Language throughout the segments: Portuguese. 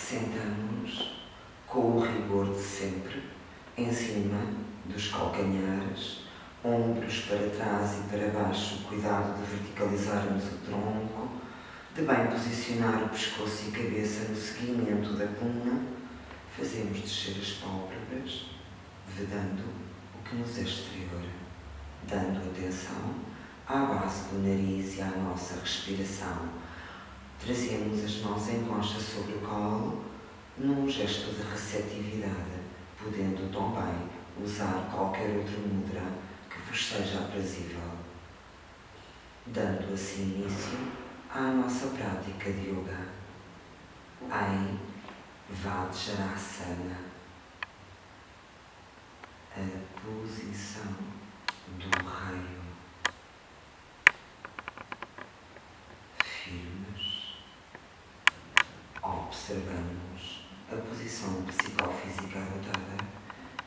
Sentamos com o rigor de sempre, em cima dos calcanhares, ombros para trás e para baixo, cuidado de verticalizarmos o tronco, de bem posicionar o pescoço e cabeça no seguimento da coluna. Fazemos descer as pálpebras, vedando o que nos é exterior, dando atenção à base do nariz e à nossa respiração. Trazemos as mãos em concha sobre o colo, num gesto de receptividade, podendo também usar qualquer outro mudra que vos seja aprazível, dando assim início à nossa prática de yoga em Vajrasana, a posição do raio. Firmes, observamos a posição psicofísica adotada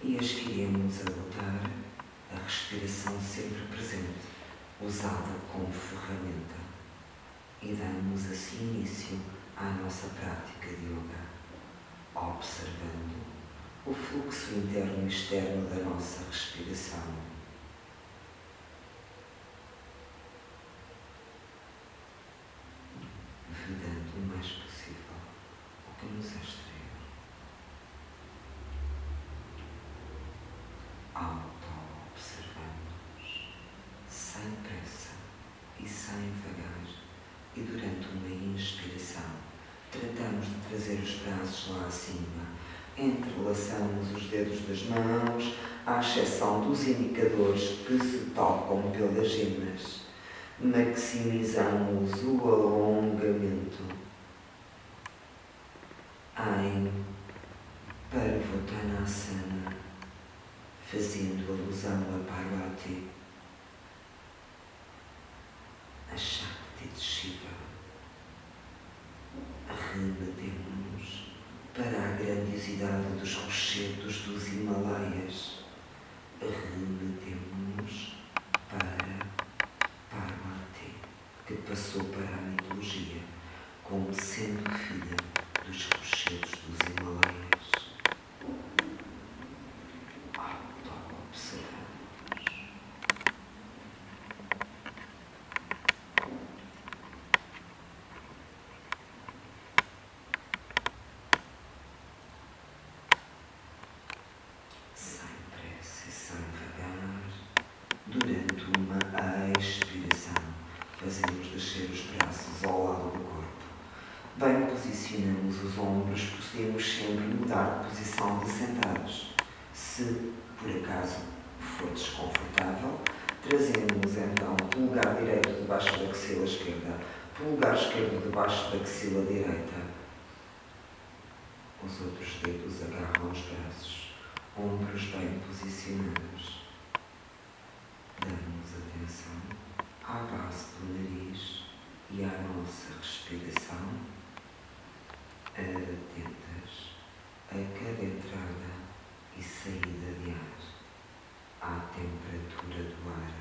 e as que iremos adotar, a respiração sempre presente, usada como ferramenta. E damos assim início à nossa prática de yoga, observando o fluxo interno e externo da nossa respiração. Vedando o mais possível o que nos é exterior. Auto-observamos, sem pressa e sem vagar, e durante uma inspiração tratamos de trazer os braços lá acima, entrelaçamos os dedos das mãos, à exceção dos indicadores que se tocam pelas gemas. Maximizamos o alongamento em Parvottanasana, fazendo alusão a Parvati, a Shakti de Shiva. Remetemos para a grandiosidade dos rochedos dos Himalaias. Remetemos para Parvati, que passou para a mitologia como sendo filha dos rochedos dos Himalaias. Auto-observamos. Sem pressa e sem vagar, durante uma expiração, fazemos descer os braços ao lado do corpo. Bem posicionamos os ombros, podemos sempre mudar de posição de sentados. Se, por acaso, for desconfortável, trazemos então o polegar direito debaixo da axila esquerda, polegar esquerdo debaixo da axila direita. Os outros dedos agarram os braços, ombros bem posicionados. Damos atenção à base do nariz e à nossa respiração, atentas a cada entrada e saída de ar, à temperatura do ar.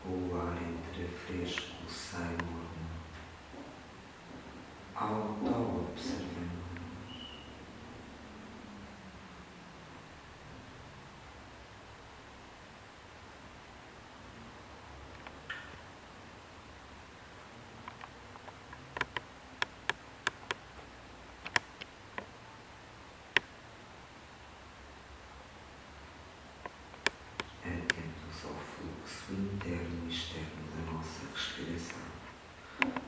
O ar entra fresco, sai morno. Auto-observamos. Ao fluxo interno e externo da nossa respiração,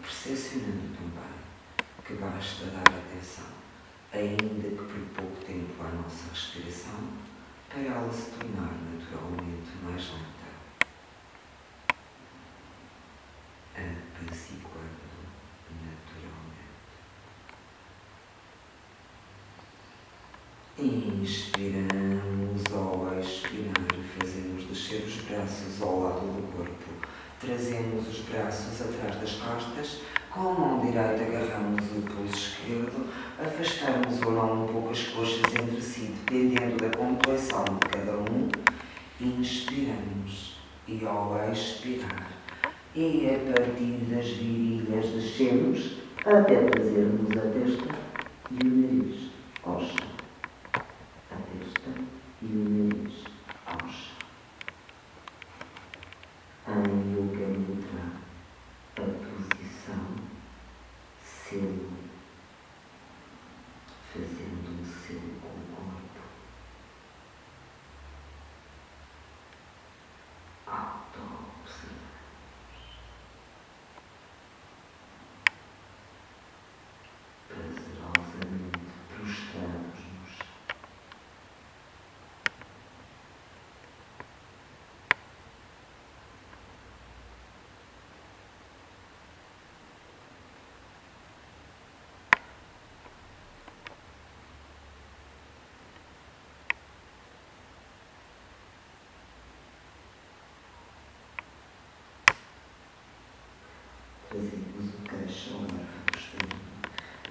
percepcionando também que basta dar atenção, ainda que por pouco tempo, à nossa respiração, para ela se tornar naturalmente mais lenta, apaziguando naturalmente. Inspiramos ao expirar, fazemos descer os braços ao lado do corpo. Trazemos os braços atrás das costas, com a mão direita agarramos o pulso esquerdo, afastamos ou não um pouco as coxas entre si, dependendo da complexão de cada um. Inspiramos e ao expirar, e a partir das virilhas descemos até trazermos a testa e o nariz ao chão. A testa e o nariz ao chão. Em Yoga Mudra, a posição selo, fazendo um selo com o corpo. Auto-observamos. Prazerosamente prostramos no chão. Trazemos o queixo ao nervo do estômago.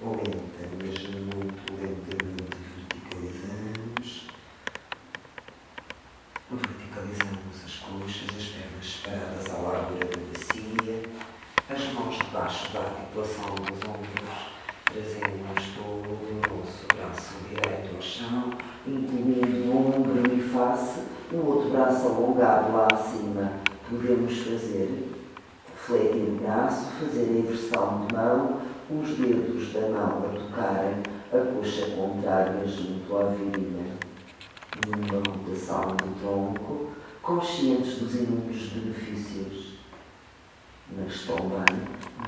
Lenta, mesmo muito lentamente verticalizamos. Verticalizamos as coxas, as pernas separadas à largura da bacia, as mãos debaixo da articulação dos ombros. Trazemos todo o nosso braço direito ao chão, incluindo o ombro e face, o outro braço alongado lá acima. Podemos fazer fletir o braço, fazer a inversão de mão, os dedos da mão a tocarem a coxa contrária junto à virilha. Numa rotação do tronco, conscientes dos inúmeros benefícios, mas também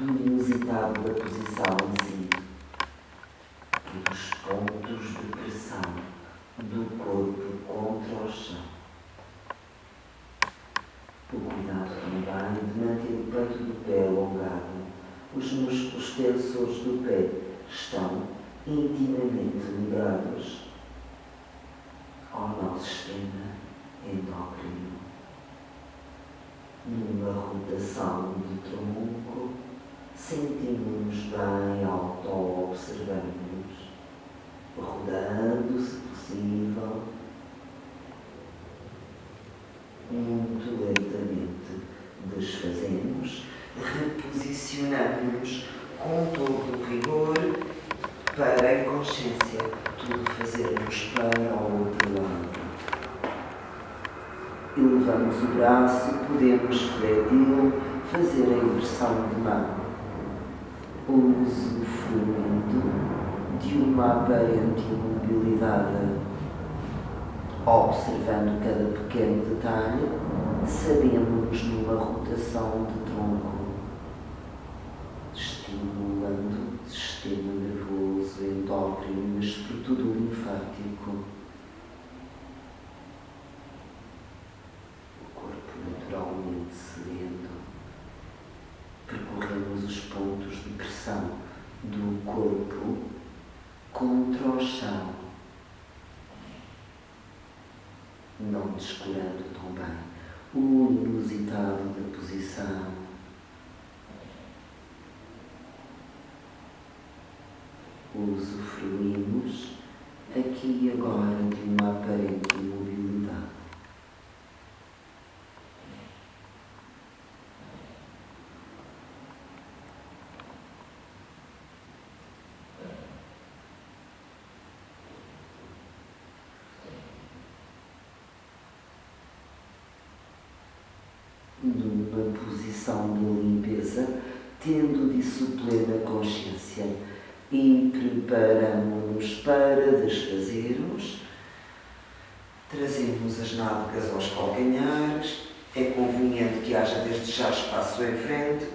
do inusitado da posição em si e dos pontos de pressão do corpo contra o chão. O cuidado também de manter o peito do pé alongado. Os músculos tensores do pé estão intimamente ligados ao nosso sistema endócrino. Numa rotação do tronco, sentimos-nos bem auto-observando-nos, rodando, se possível, muito lentamente desfazemos, reposicionamos com todo o rigor para a consciência, tudo fazermos para o outro lado. Elevamos o braço, podemos fleti-lo, fazer a inversão de mão, usufruindo de uma aparente imobilidade. Observando cada pequeno detalhe, sabemos numa rotação de tronco, estimulando o sistema nervoso, endócrino, mas sobretudo linfático. O corpo naturalmente sedento. Percorremos os pontos de pressão do corpo contra o chão, não descurando também o inusitado da posição. Usufruímos aqui e agora de uma aparente imobilidade. Numa posição de limpeza, tendo disso plena consciência, e preparamos-nos para desfazermos. Trazemos as nádegas aos calcanhares. É conveniente que haja desde já espaço em frente.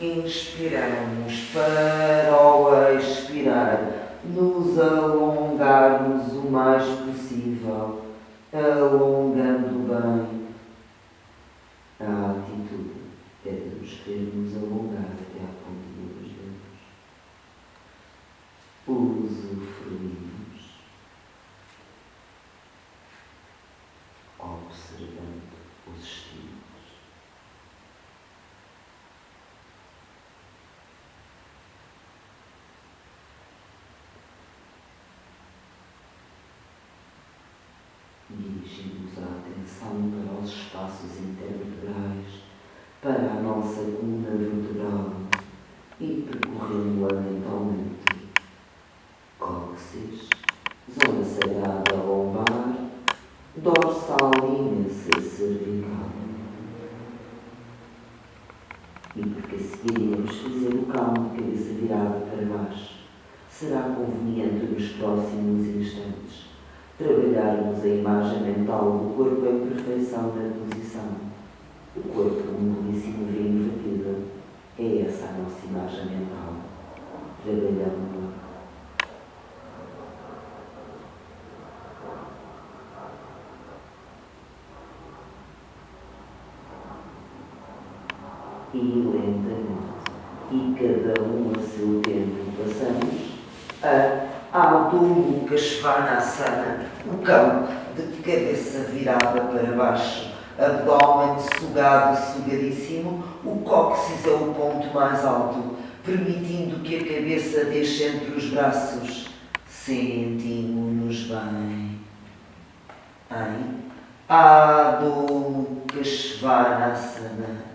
Inspiramos para ao expirar, nos alongarmos o mais possível, alongando bem. A atitude é de nos querermos alongar até à pontinha dos dedos. Usufruímos, observando os estímulos. Dirigimos a atenção para os espaços intervertebrais, para a nossa coluna vertebral e percorrendo-a mentalmente, cóccix, podemos fazer o calmo de cabeça virada para baixo. Será conveniente nos próximos instantes trabalharmos a imagem mental do corpo em perfeição da posição. O corpo, um belíssimo V invertido, é essa a nossa imagem mental. Trabalhamos-la. E lentamente, e cada um a seu tempo, passamos a Adho Mukha Svanasana, o cão de cabeça virada para baixo, abdômen sugado e sugadíssimo, o cóccix é o ponto mais alto, permitindo que a cabeça deixe entre os braços. Sentimos-nos bem. Em Adho Mukha Svanasana.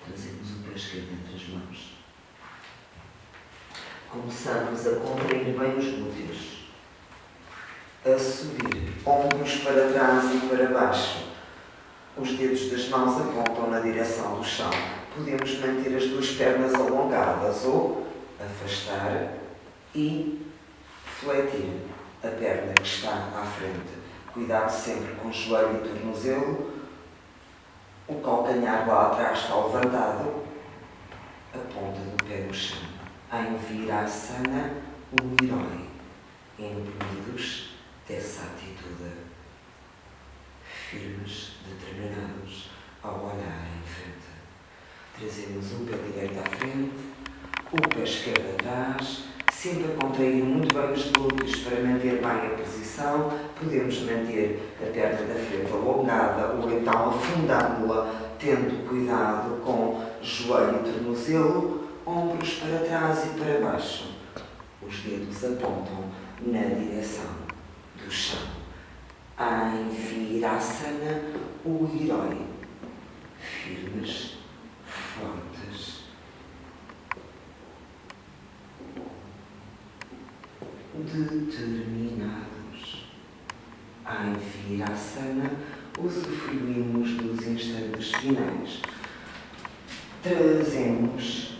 Trazemos o pé esquerdo entre as mãos. Começamos a contrair bem os glúteos. A subir, ombros para trás e para baixo. Os dedos das mãos apontam na direção do chão. Podemos manter as duas pernas alongadas ou afastar e fletir a perna que está à frente. Cuidado sempre com o joelho e tornozelo. O calcanhar lá atrás está levantado, a ponta do pé no chão. Em Virasana, o herói, imbuídos dessa atitude, firmes, determinados ao olhar em frente. Trazemos o pé direito à frente, o pé esquerdo atrás, sempre a contrair muito bem os glúteos para manter bem a posição. Podemos manter a perna da frente alongada ou então afundando-la, tendo cuidado com joelho e tornozelo, ombros para trás e para baixo. Os dedos apontam na direção do chão. Em Virasana, o herói, firmes, fortes, determinados. Em Virasana, usufruímos dos instantes finais. Trazemos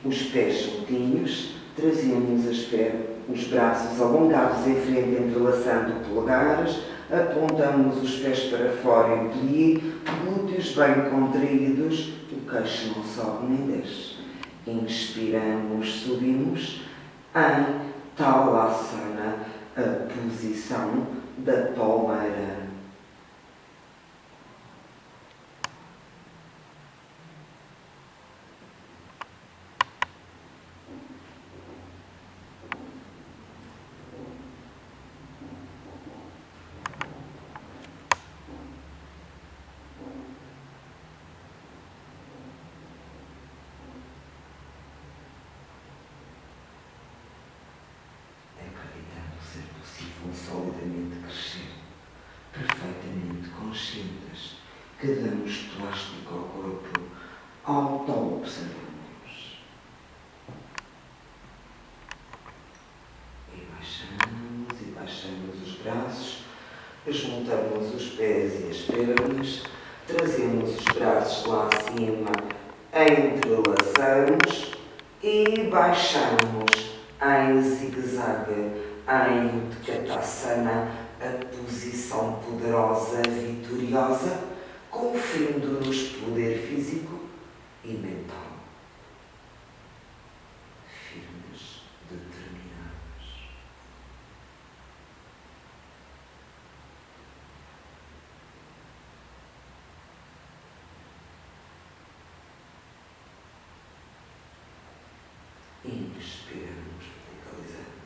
os pés juntinhos, trazemos os braços alongados em frente, entrelaçando polegares, apontamos os pés para fora em plie, glúteos bem contraídos, o queixo não sobe nem desce. Inspiramos, subimos em Talasana, a posição da palmeira. Solidamente crescer, perfeitamente conscientes que damos plástico ao corpo, auto-observamos. E baixamos os braços, juntamos os pés e as pernas, trazemos os braços lá acima, entrelaçamos e baixamos em zigue-zague. Em Utkatasana, a posição poderosa, vitoriosa, conferindo-nos poder físico e mental. Firmes, determinados. Inspiramos, verticalizamos.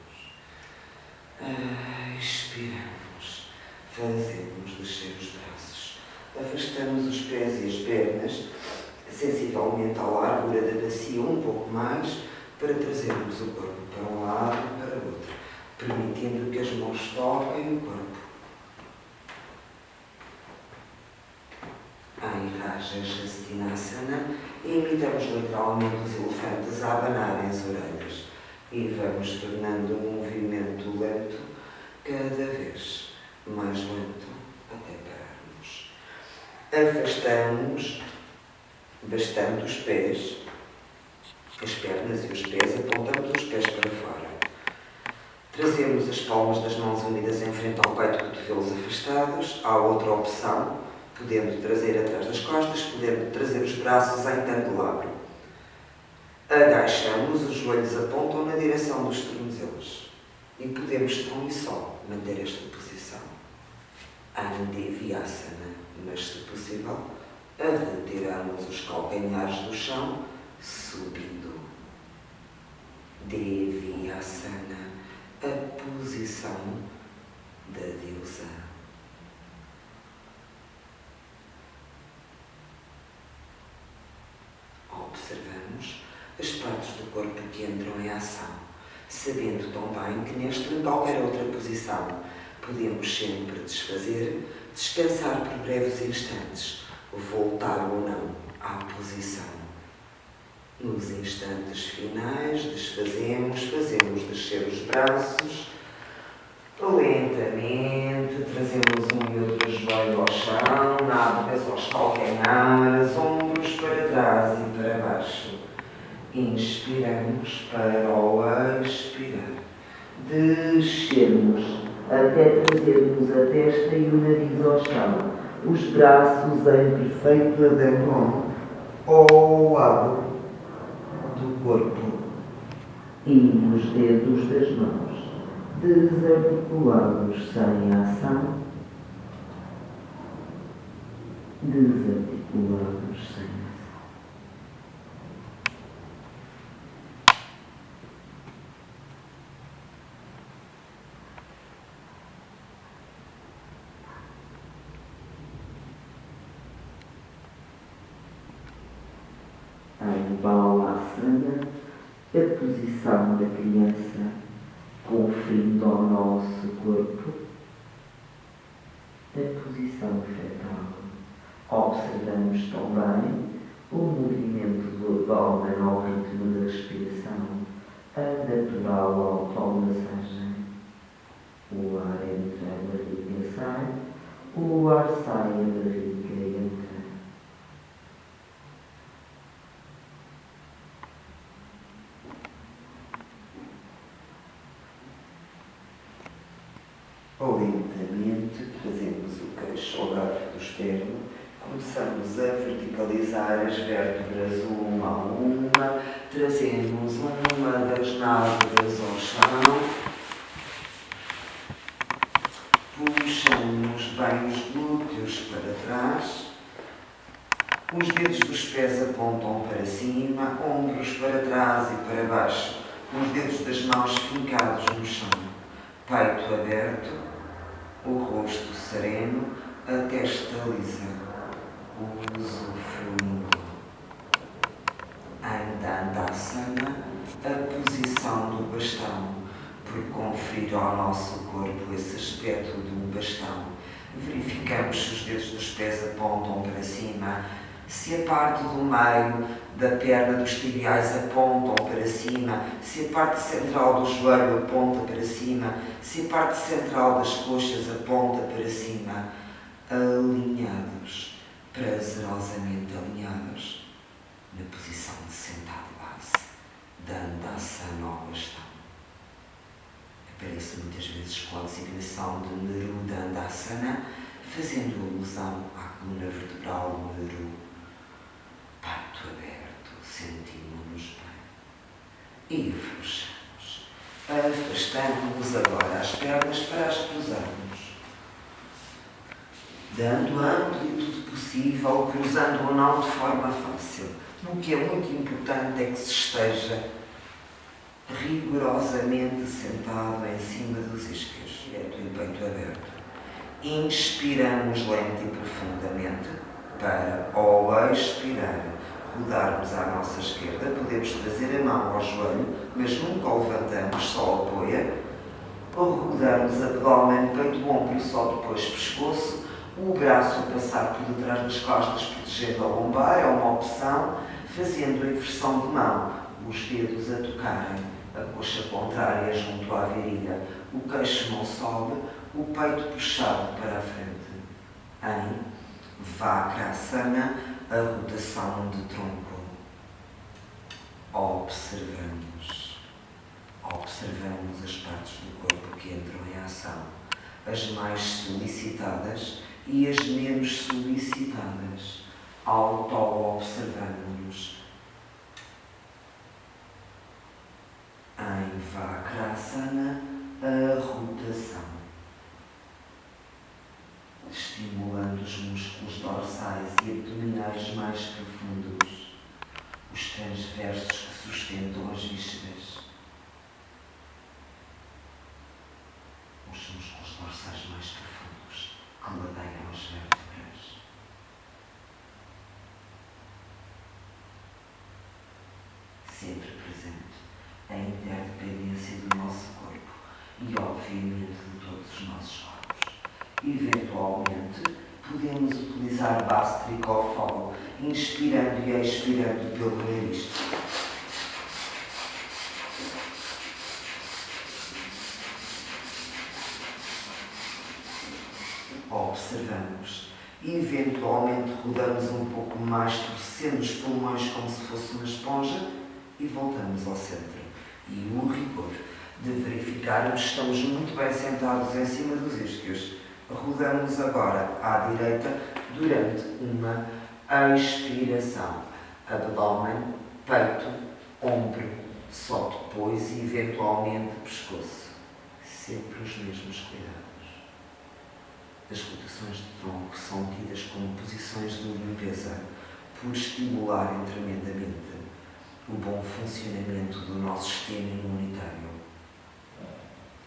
Expiramos, fazemos descer os braços, afastamos os pés e as pernas sensivelmente à largura da bacia, um pouco mais, para trazermos o corpo para um lado e para o outro, permitindo que as mãos toquem o corpo. Em Shastinasana e imitamos literalmente os elefantes a abanarem as orelhas e vamos tornando um movimento lento cada vez mais lento até pararmos. Afastamos bastante os pés, as pernas e os pés, apontamos os pés para fora. Trazemos as palmas das mãos unidas em frente ao peito, cotovelos afastados. Há outra opção, podendo trazer atrás das costas, podendo trazer os braços em candelabro. Agachamos, os joelhos apontam na direção dos tornozelos. E podemos tão e só manter esta posição. Andevyasana, mas se possível, a retirarmos os calcanhares do chão, subindo. Devyasana, a posição da deusa. Observamos as partes do corpo que entram em ação, sabendo também que nesta ou qualquer outra posição podemos sempre desfazer, descansar por breves instantes, voltar ou não à posição. Nos instantes finais, desfazemos, fazemos descer os braços, lentamente, trazemos um e outro joelho ao chão, nádegas aos calcanhares, ombros para trás e para baixo. Inspiramos para o expirar. Descemos até trazermos a testa e o nariz ao chão, os braços em perfeito ademão ao lado do corpo e os dedos das mãos desarticulados sem ação, desarticulados sem ação. Em Balasana, a posição da criança, conferindo ao nosso corpo a posição fetal. Observamos também o movimento do abdômen ao ritmo da respiração, a natural automassagem. O ar entra, a barriga sai, o ar sai, a barriga entra. Lentamente trazemos o queixo ao garfo do externo, começamos a verticalizar as vértebras uma a uma, trazemos uma das nádegas ao chão, puxamos bem os glúteos para trás, os dedos dos pés apontam para cima, ombros para trás e para baixo, os dedos das mãos fincados no chão, peito aberto, o rosto sereno, a testa lisa, usufruindo. Em Dandasana, a posição do bastão, por conferir ao nosso corpo esse aspecto de um bastão. Verificamos se os dedos dos pés apontam para cima, se a parte do meio da perna dos tibiais apontam para cima, se a parte central do joelho aponta para cima, se a parte central das coxas aponta para cima, alinhados, prazerosamente alinhados, na posição de sentado base, Dandasana ao bastão. Aparece muitas vezes com a designação de Meru Dandasana, fazendo alusão à coluna vertebral Meru, peito aberto, sentimos-nos bem. E afrouxamos. Afastamos agora as pernas para as cruzarmos. Dando a amplitude possível, cruzando ou não de forma fácil. O que é muito importante é que se esteja rigorosamente sentado em cima dos isquios, direto e peito aberto. Inspiramos lento e profundamente para, ao expirar, rodarmos à nossa esquerda. Podemos trazer a mão ao joelho, mas nunca o levantamos, só apoia. Ou rodamos abdômen, peito, ombro, só depois pescoço. O braço a passar por detrás das costas, protegendo a lombar, é uma opção, fazendo a inversão de mão, os dedos a tocarem, a coxa contrária junto à virilha, o queixo não sobe, o peito puxado para a frente. Em Vakrasana, a rotação de tronco. Observamos as partes do corpo que entram em ação, as mais solicitadas e as menos solicitadas. Auto-observamos-nos. Em Vakrasana, a rotação, estimulando os músculos dorsais e abdominais mais profundos, os transversos que sustentam as vísceras, os músculos dorsais mais profundos que ladeiram as vértebras. Sempre presente a interdependência do nosso corpo e, obviamente, de todos os nossos órgãos. Eventualmente, podemos utilizar Bastrikofol, inspirando e expirando pelo nariz. Observamos. Eventualmente, rodamos um pouco mais, torcendo os pulmões como se fosse uma esponja e voltamos ao centro. E o rigor de verificarmos se estamos muito bem sentados em cima dos isquios. Rodamos agora à direita durante uma expiração. Abdômen, peito, ombro, só depois e eventualmente pescoço. Sempre os mesmos cuidados. As rotações de tronco são tidas como posições de limpeza por estimularem tremendamente o bom funcionamento do nosso sistema imunitário.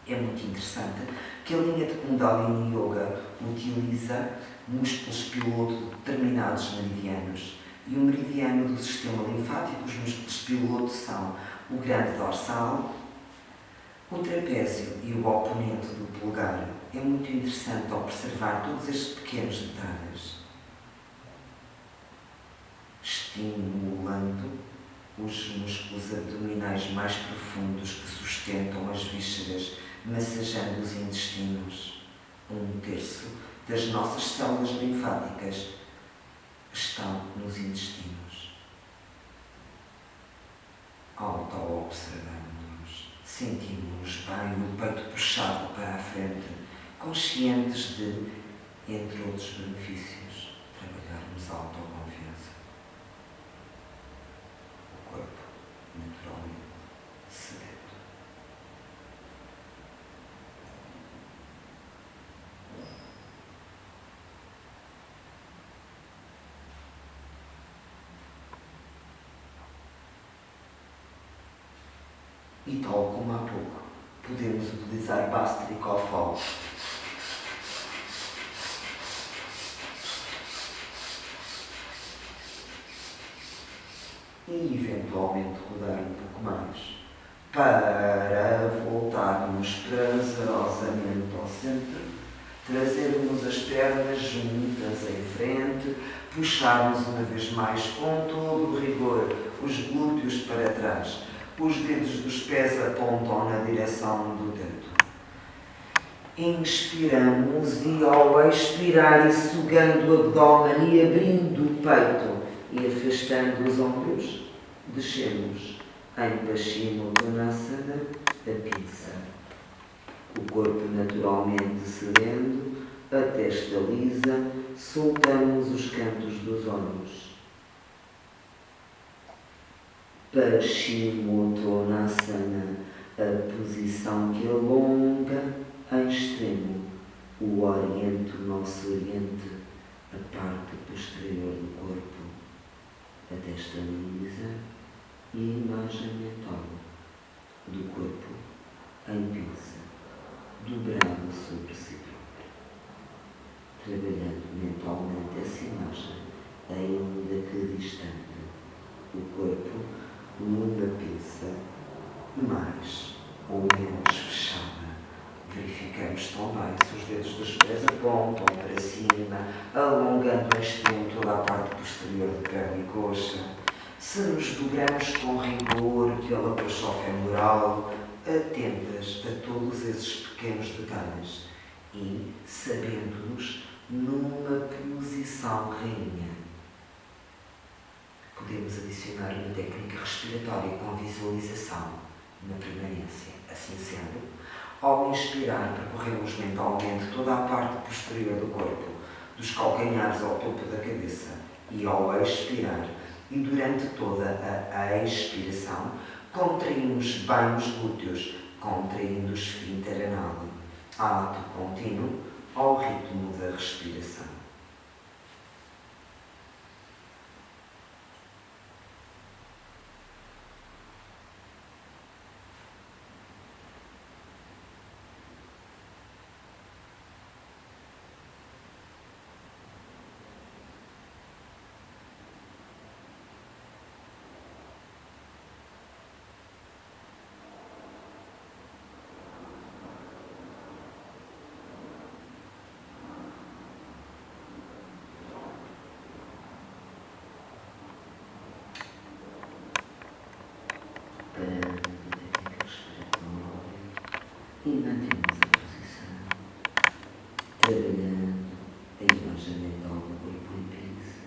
É muito interessante que a linha de Kundalini Yoga utiliza músculos piloto de determinados meridianos. E o meridiano do sistema linfático, os músculos piloto são o grande dorsal, o trapézio e o oponente do polegar. É muito interessante observar todos estes pequenos detalhes, estimulando os músculos abdominais mais profundos que sustentam as vísceras, massageando os intestinos. 1/3 das nossas células linfáticas estão nos intestinos. Auto-observando-nos, sentimos-nos bem, o peito puxado para a frente, conscientes de, entre outros benefícios, trabalharmos a autoconfiança. O corpo, naturalmente, sedento. E tal como há pouco, podemos utilizar Bastrikofol. E eventualmente rodar um pouco mais para voltarmos prazerosamente ao centro, trazermos as pernas juntas em frente, puxarmos uma vez mais com todo o rigor os glúteos para trás. Os dedos dos pés apontam na direção do teto. Inspiramos e ao expirar e sugando o abdômen e abrindo o peito e afastando os ombros, descemos em Paschimottanasana, a pinça. O corpo naturalmente cedendo, a testa lisa, soltamos os cantos dos olhos. Paschimottanasana, a posição que alonga em extremo o oriente, o nosso oriente, a parte posterior do corpo, a testa lisa e a imagem mental do corpo em pinça, dobrado sobre si próprio, trabalhando mentalmente essa imagem, ainda que distante, o corpo numa pinça mais ou menos fechada. Verificamos também se os dedos dos pés apontam para cima, coxa, se nos dobramos com rigor pela coxa femoral, atentas a todos esses pequenos detalhes e sabendo-nos numa posição rainha. Podemos adicionar uma técnica respiratória com visualização na permanência. Assim sendo, ao inspirar, percorremos mentalmente toda a parte posterior do corpo, dos calcanhares ao topo da cabeça, e ao expirar, e durante toda a expiração, contraímos bem os glúteos, contraindo o esfíncter anal. Ato contínuo ao ritmo da respiração. E mantemos a posição, trabalhando a imagem mental do corpo em peso.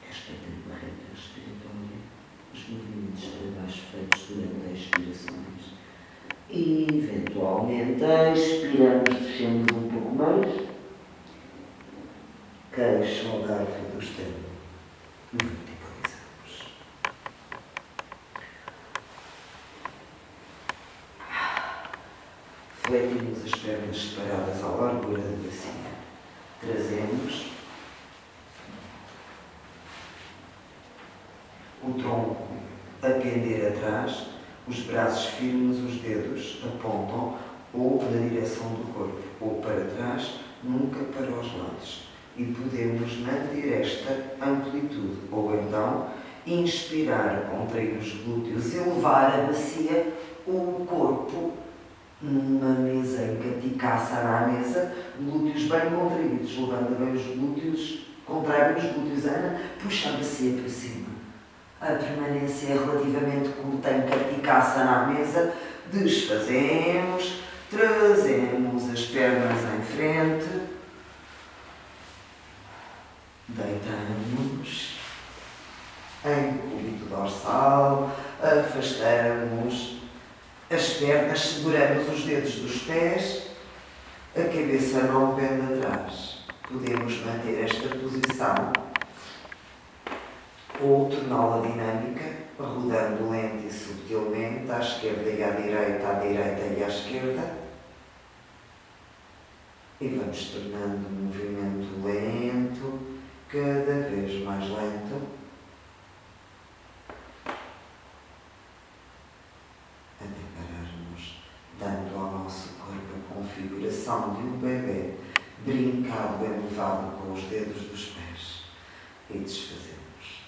Respeitando a regra respiratória, os movimentos para baixo feitos durante as expirações. E, eventualmente, expiramos, descemos um pouco mais, queixo ao garfo do externo. Fletimos as pernas separadas à largura da bacia. Trazemos o tronco a pender atrás, os braços firmes, os dedos apontam ou na direção do corpo, ou para trás, nunca para os lados. E podemos manter esta amplitude, ou então inspirar, contrair os glúteos, elevar a bacia ou o corpo numa mesa em Katikasana à mesa, glúteos bem contraídos, levando bem os glúteos, contrai os glúteos, Ana, puxa a bacia para cima. A permanência é relativamente curta em Katikasana à mesa, desfazemos, trazemos as pernas em frente, deitamos em decúbito dorsal, afastamos as pernas, seguramos os dedos dos pés, a cabeça não pende atrás. Podemos manter esta posição ou torná-la dinâmica, rodando lenta e subtilmente à esquerda e à direita e à esquerda. E vamos tornando o movimento lento, cada vez mais lento. Dando ao nosso corpo a configuração de um bebê brincado, elevado com os dedos dos pés. E desfazemos.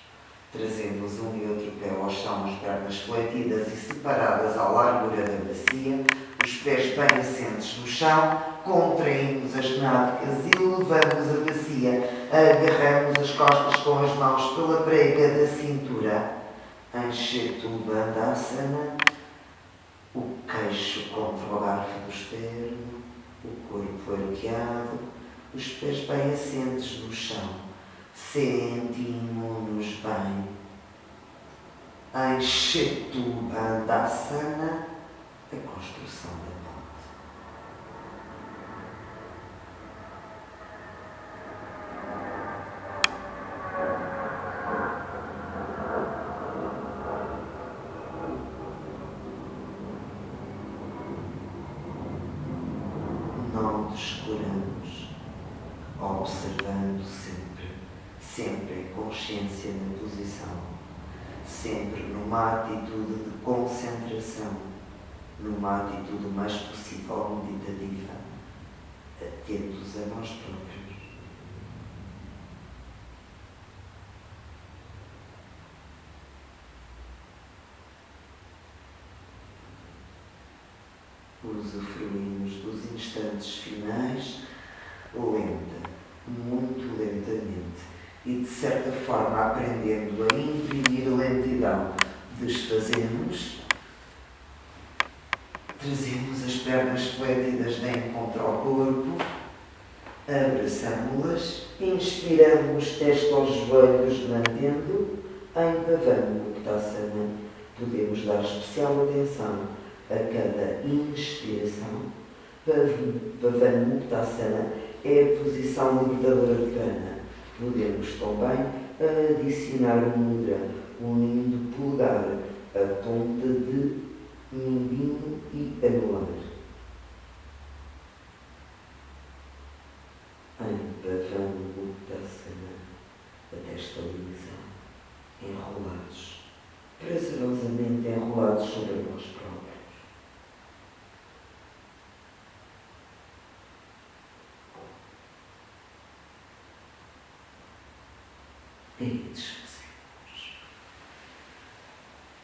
Trazemos um e outro pé ao chão, as pernas fletidas e separadas à largura da bacia, os pés bem assentes no chão, contraímos as nádegas e levamos a bacia, agarramos as costas com as mãos pela prega da cintura. Anshetu Bandhasana. O queixo contra o garfo do externo, o corpo arqueado, os pés bem assentes no chão. Sentimos-nos bem. Anshetu Bandhasana, a construção da ponte. Não descuramos, observando sempre em consciência da posição, sempre numa atitude de concentração, numa atitude mais possível meditativa, atentos a nós próprios. Usufruímos dos instantes finais forma aprendendo a imprimir lentidão. Desfazemos, trazemos as pernas flétidas de encontro ao corpo, abraçamos-las, inspiramos testa aos joelhos, mantendo em Pavanmuktasana. Podemos dar especial atenção a cada inspiração. Pavanmuktasana é a posição libertadora de prana. Podemos também adicionar um mudra, unindo o polegar, a ponta de mindinho e anular. Em Pavanmuktasana, a testa lisa, enrolados, prazerosamente enrolados sobre nós próprios. E desfazemos.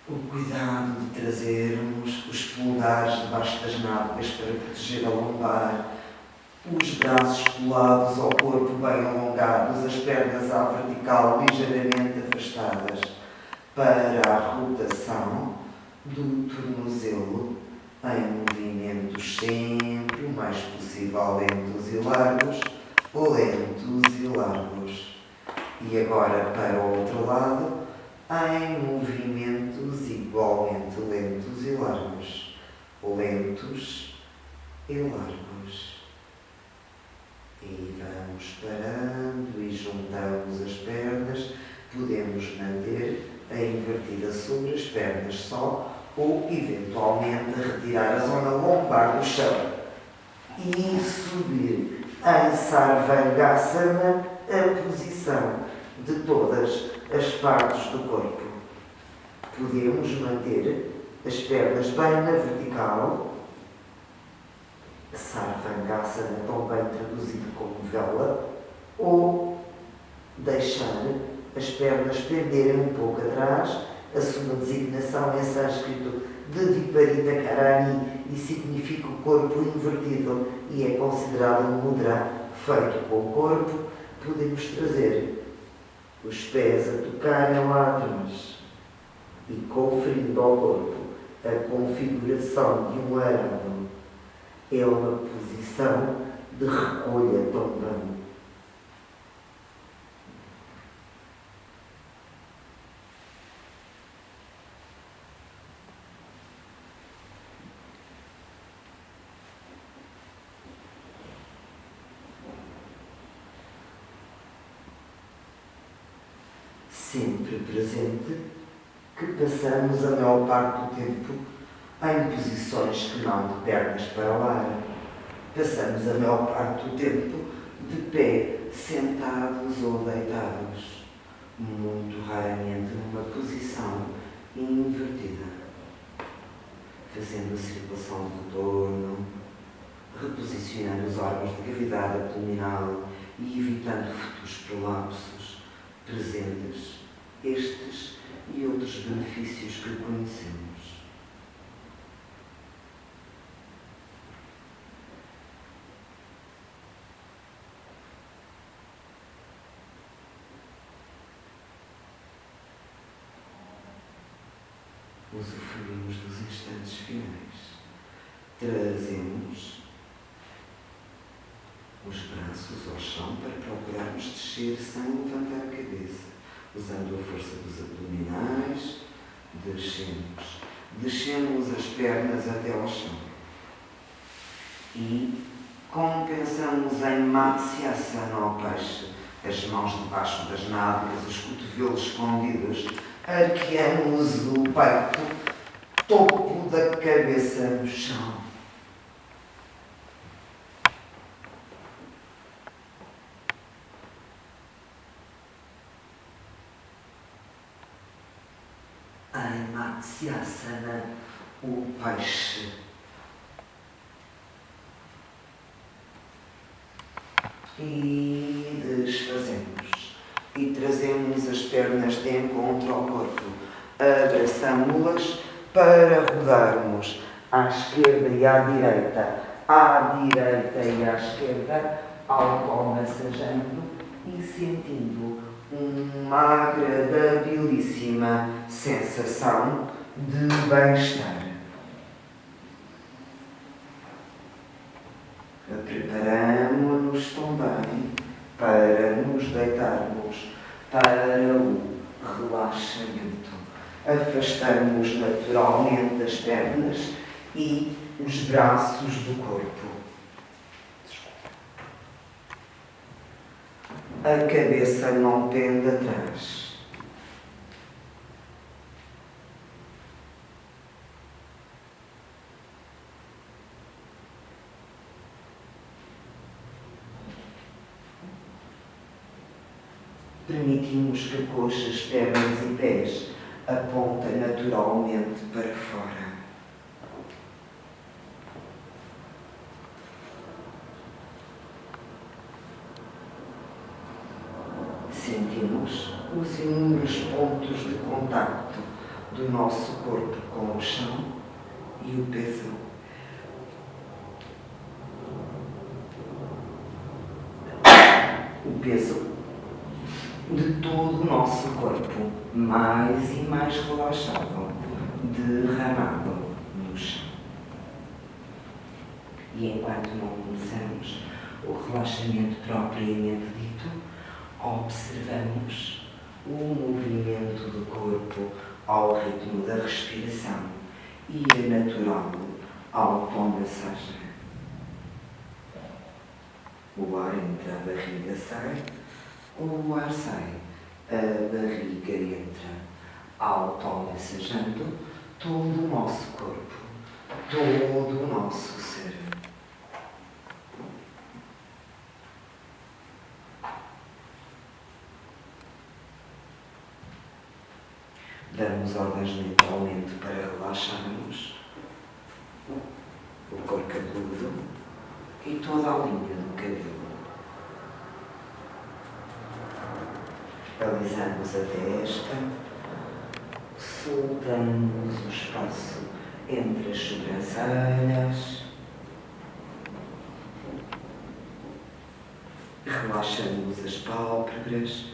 O cuidado de trazermos os polegares debaixo das nádegas para proteger a lombar, os braços colados ao corpo bem alongados, as pernas à vertical ligeiramente afastadas para a rotação do tornozelo em movimentos sempre o mais possível lentos e largos, lentos e largos. E agora para o outro lado, em movimentos igualmente lentos e largos, lentos e largos. E vamos parando e juntamos as pernas. Podemos manter a invertida sobre as pernas só ou, eventualmente, retirar a zona lombar do chão e subir em Sarvangasana, a posição de todas as partes do corpo. Podemos manter as pernas bem na vertical, Sarvangasana, também traduzido como vela, ou deixar as pernas penderem um pouco atrás. A sua designação em sânscrito de Viparita Karani e significa o corpo invertido e é considerado um mudra feito com o corpo. Podemos trazer os pés a tocarem lá atrás e conferindo ao corpo a configuração de um arado. É uma posição de recolha também. Sempre presente que passamos a maior parte do tempo em posições que não de pernas para o ar. Passamos a maior parte do tempo de pé, sentados ou deitados, muito raramente numa posição invertida, fazendo a circulação do retorno, reposicionando os órgãos de cavidade abdominal e evitando futuros prolapsos presentes, estes e outros benefícios que conhecemos. Usufruímos dos instantes finais. Trazemos os braços ao chão para procurarmos descer sem levantar a cabeça, usando a força dos abdominais. Descemos. Descemos as pernas até ao chão. E compensamos em Matsyasana ao peixe, as mãos debaixo das nádegas, os cotovelos escondidos. Arqueamos o peito, topo da cabeça no chão. Em Matsyasana, o peixe. E desfazemos. E trazemos as pernas de encontro ao corpo. Abraçamos-las para rodarmos à esquerda e à direita e à esquerda, automassajando e sentindo uma agradabilíssima sensação de bem-estar. Preparamo-nos também para nos deitarmos para o relaxamento. Afastamos naturalmente as pernas e os braços do corpo. A cabeça não pende atrás. Permitimos que coxas, pernas e pés apontem naturalmente para fora. Sentimos os inúmeros pontos de contacto do nosso corpo com o chão e o peso. O peso de todo o nosso corpo, mais e mais relaxado, derramado no chão. E enquanto não começamos o relaxamento propriamente dito, observamos o movimento do corpo ao ritmo da respiração e a natural automassagem. O ar entra, a barriga sai, o ar sai, a barriga entra, automassajando todo o nosso corpo, todo o nosso ser. Damos ordens mentalmente para relaxarmos o couro cabeludo e toda a linha do cabelo. Alisamos a testa, soltamos o espaço entre as sobrancelhas, relaxamos as pálpebras,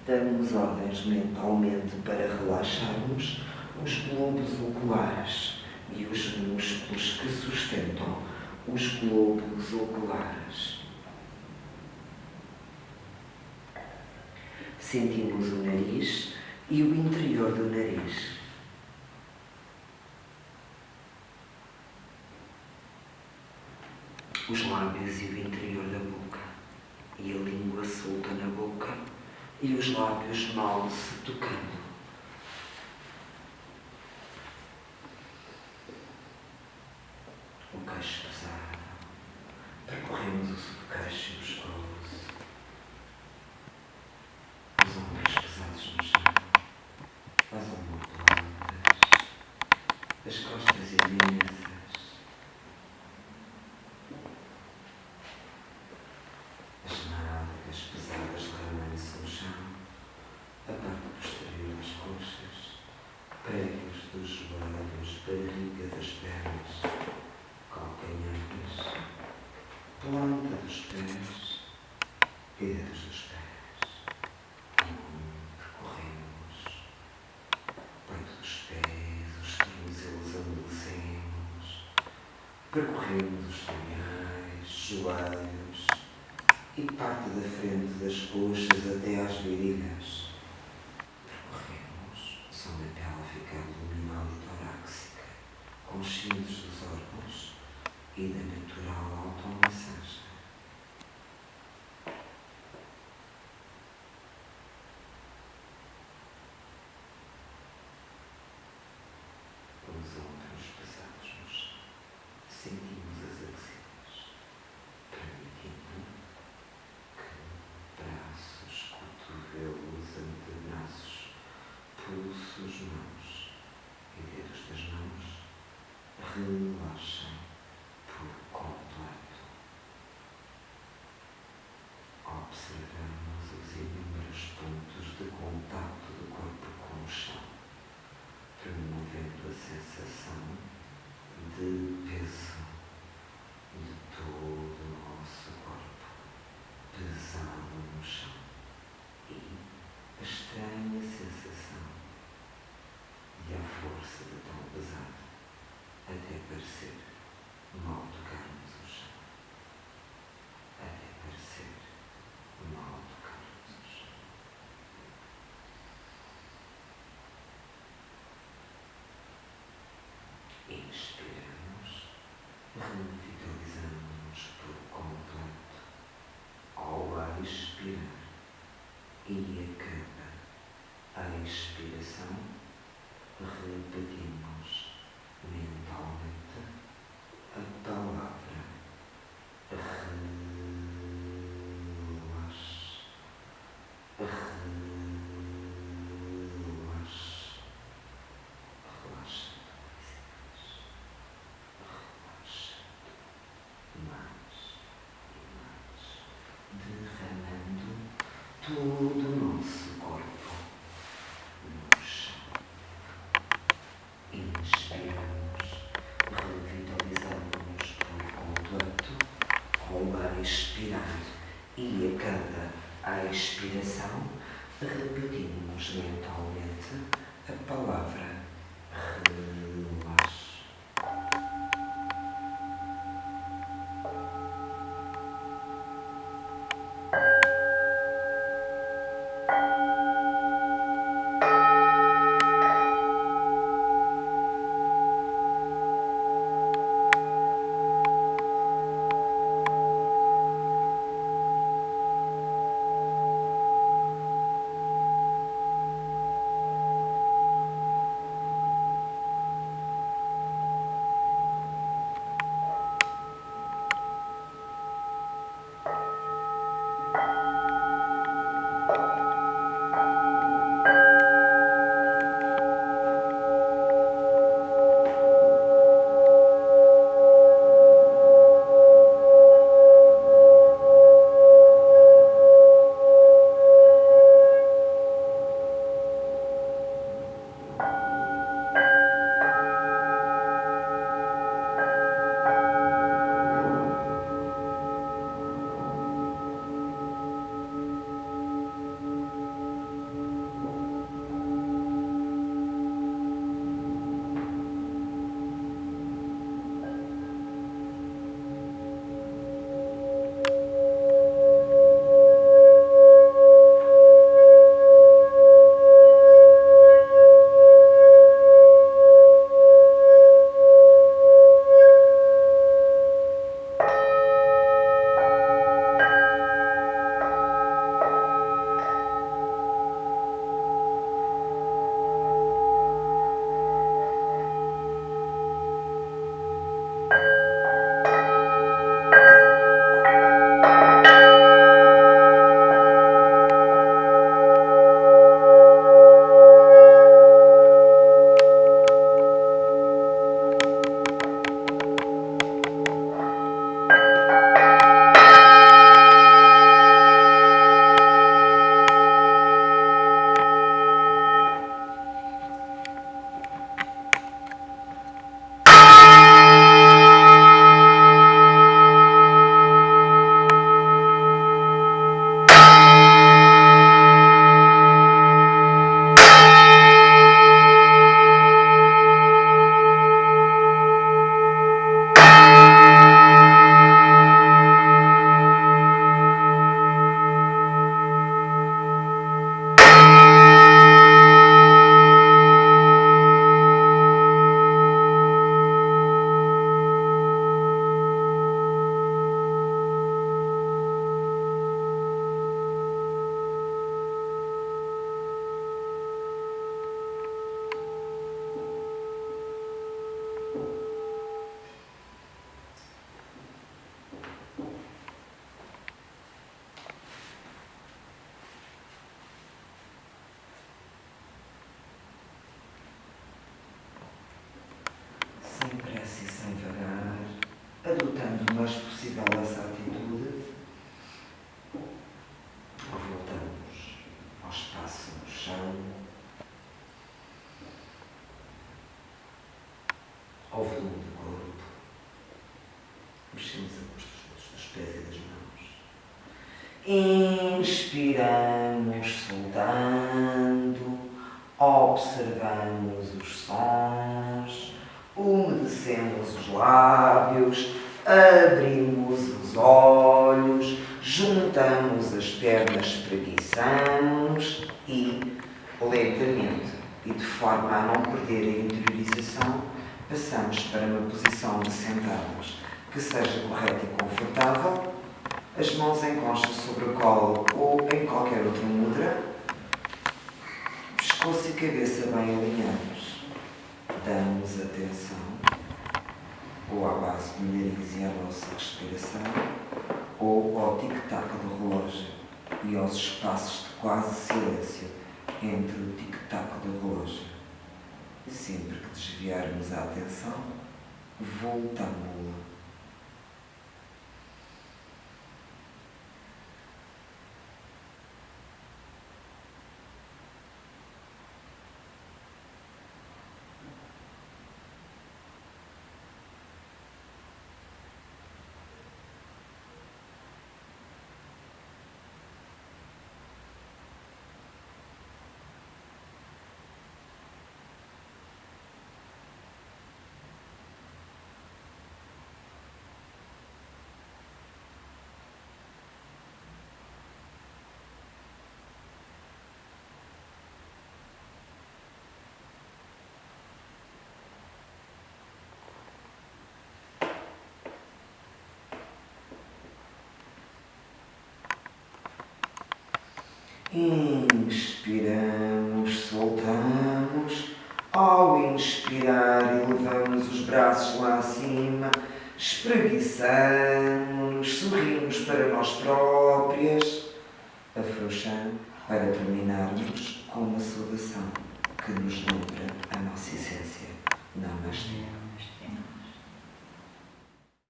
damos ordens mentalmente para relaxarmos os globos oculares e os músculos que sustentam os globos oculares. Sentimos o nariz e o interior do nariz. Os lábios e o interior da boca. E a língua solta na boca e os lábios mal se tocando. O queixo pesado. Percorremos o subqueixo e o pescoço. Os ombros pesados no chão. As omoplatas. As costas imensas. As nádegas pesadas derramando-se no chão. A parte posterior das coxas. Pregos dos joelhos, barriga das pernas. Calcanhares. Planta dos pés. Dedos dos pés. Percorremos. Peito dos pés, os tornozelos amolecemos. Percorremos os talhões, joelhos e parte da frente das coxas até às virilhas. Percorremos zona pélvica, abdominal e torácica, conscientes dos órgãos e da natural automassagem. Os ombros pesados no chão. Sentimos as axilas, permitindo que braços, cotovelos, antebraços, pulsos, mãos e dedos das mãos relaxem por completo. e a cada expiração repetimos mentalmente a palavra relaxa, relaxa, relaxa mais e mais, derramando todo o nosso corpo no chão. Inspiramos, revitalizamos por completo ao expirar e a cada expiração repetimos mentalmente a palavra relaxa. Sem pressa e sem vagar, adotando o mais possível essa atitude, voltamos ao espaço no chão, ao volume do corpo, mexemos dos pés e das mãos. Inspiramos, soltando, observamos os sons, umedecemos os lábios, abrimos os olhos, juntamos as pernas, espreguiçamos e, lentamente e de forma a não perder a interiorização, passamos para uma posição de sentados que seja correta e confortável, as mãos em concha sobre o colo ou em qualquer outra mudra, pescoço e cabeça bem alinhados. Damos atenção ou à base do nariz e à nossa respiração, ou ao tic-tac do relógio e aos espaços de quase silêncio entre o tic-tac do relógio. E sempre que desviarmos a atenção, voltamos-la. Inspiramos, soltamos. Ao inspirar, elevamos os braços lá acima, espreguiçamos-nos, sorrimos para nós próprias, afrouxando para terminarmos com uma saudação que nos lembra a nossa essência. Namastê.